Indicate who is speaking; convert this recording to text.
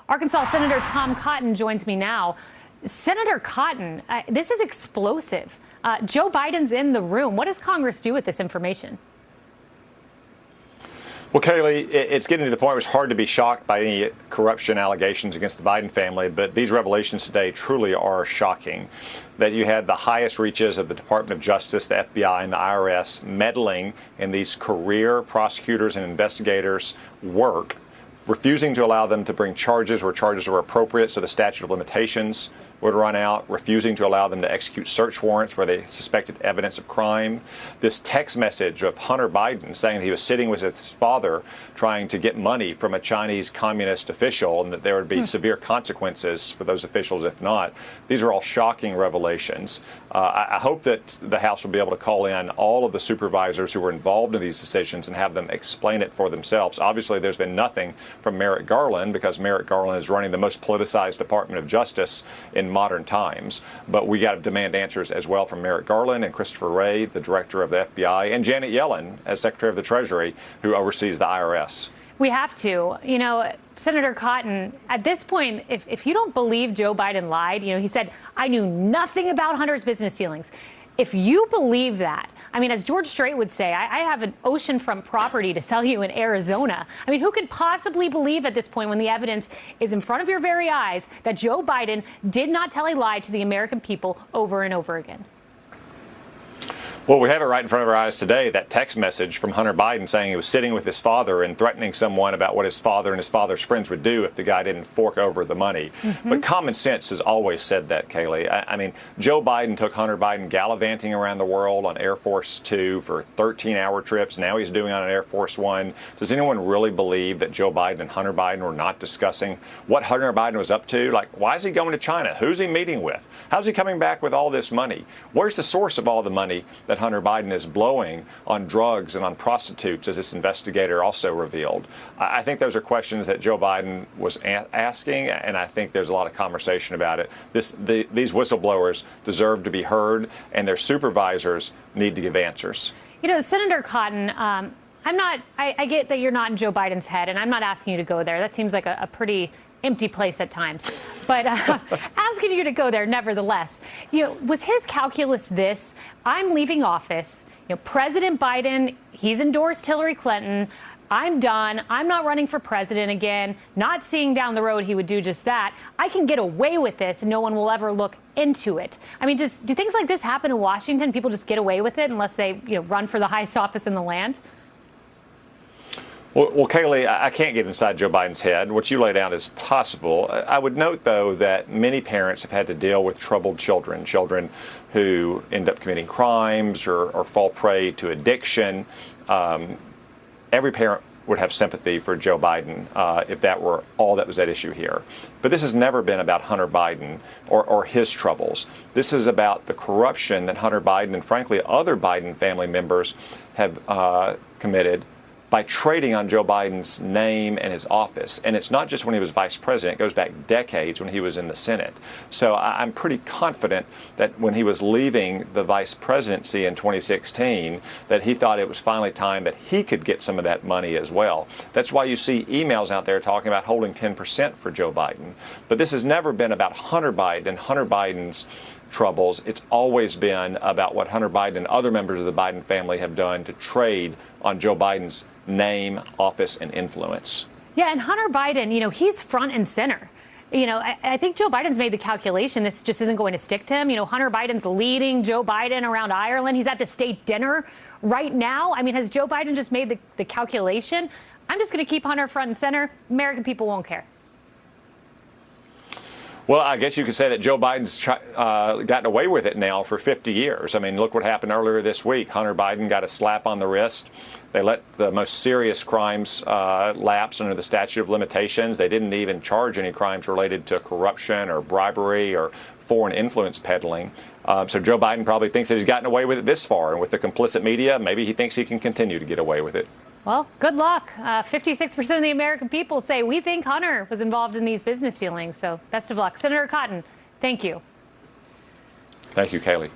Speaker 1: Arkansas Senator Tom Cotton joins me now. Senator Cotton, this is explosive. Joe Biden's in the room. What does Congress do with this information?
Speaker 2: Well, Kayleigh, it's getting to the point where it's hard to be shocked by any corruption allegations against the Biden family, but these revelations today truly are shocking. That you had the highest reaches of the Department of Justice, the FBI, and the IRS meddling in these career prosecutors and investigators' work, refusing to allow them to bring charges where charges were appropriate, so the statute of limitations would run out, refusing to allow them to execute search warrants where they suspected evidence of crime. This text message of Hunter Biden saying that he was sitting with his father trying to get money from a Chinese communist official and that there would be severe consequences for those officials if not. These are all shocking revelations. I hope that the House will be able to call in all of the supervisors who were involved in these decisions and have them explain it for themselves. Obviously, there's been nothing from Merrick Garland because Merrick Garland is running the most politicized Department of Justice in modern times. But we got to demand answers as well from Merrick Garland and Christopher Wray, the director of the FBI, and Janet Yellen as Secretary of the Treasury, who oversees the IRS.
Speaker 1: We have to. You know, Senator Cotton, at this point, if you don't believe Joe Biden lied, he said, I knew nothing about Hunter's business dealings. If you believe that, I mean, as George Strait would say, I have an oceanfront property to sell you in Arizona. I mean, who could possibly believe at this point when the evidence is in front of your very eyes that Joe Biden did not tell a lie to the American people over and over again?
Speaker 2: Well, we have it right in front of our eyes today, that text message from Hunter Biden saying he was sitting with his father and threatening someone about what his father and his father's friends would do if the guy didn't fork over the money. But common sense has always said that, Kayleigh. I mean, Joe Biden took Hunter Biden gallivanting around the world on Air Force Two for 13-hour trips. Now he's doing on an Air Force One. Does anyone really believe that Joe Biden and Hunter Biden were not discussing what Hunter Biden was up to? Like, why is he going to China? Who's he meeting with? How's he coming back with all this money? Where's the source of all the money that Hunter Biden is blowing on drugs and on prostitutes, as this investigator also revealed? I think those are questions that Joe Biden was asking, and I think there's a lot of conversation about it. These whistleblowers deserve to be heard, and their supervisors need to give answers.
Speaker 1: You know, Senator Cotton, I get that you're not in Joe Biden's head, and I'm not asking you to go there. That seems like a pretty empty place at times, but asking you to go there nevertheless. Was his calculus this: I'm leaving office, President Biden, he's endorsed Hillary Clinton, I'm done, I'm not running for president again, not seeing down the road he would do just that, I can get away with this and no one will ever look into it. I mean, do things like this happen in Washington? People just get away with it unless they run for the highest office in the land?
Speaker 2: Well, Kayleigh, I can't get inside Joe Biden's head. What you laid out is possible. I would note, though, that many parents have had to deal with troubled children who end up committing crimes or fall prey to addiction. Every parent would have sympathy for Joe Biden if that were all that was at issue here. But this has never been about Hunter Biden or his troubles. This is about the corruption that Hunter Biden and, frankly, other Biden family members have committed by trading on Joe Biden's name and his office. And it's not just when he was vice president. It goes back decades when he was in the Senate. So I'm pretty confident that when he was leaving the vice presidency in 2016, that he thought it was finally time that he could get some of that money as well. That's why you see emails out there talking about holding 10% for Joe Biden. But this has never been about Hunter Biden and Hunter Biden's troubles. It's always been about what Hunter Biden and other members of the Biden family have done to trade on Joe Biden's name, office, and influence.
Speaker 1: Yeah, and Hunter Biden, he's front and center. I think Joe Biden's made the calculation this just isn't going to stick to him. Hunter Biden's leading Joe Biden around Ireland. He's at the state dinner right now. I mean, has Joe Biden just made the calculation? I'm just going to keep Hunter front and center. American people won't care.
Speaker 2: Well, I guess you could say that Joe Biden's gotten away with it now for 50 years. I mean, look what happened earlier this week. Hunter Biden got a slap on the wrist. They let the most serious crimes lapse under the statute of limitations. They didn't even charge any crimes related to corruption or bribery or foreign influence peddling. So Joe Biden probably thinks that he's gotten away with it this far. And with the complicit media, maybe he thinks he can continue to get away with it.
Speaker 1: Well, good luck. 56% of the American people say we think Hunter was involved in these business dealings. So best of luck. Senator Cotton, thank you.
Speaker 2: Thank you, Kayleigh.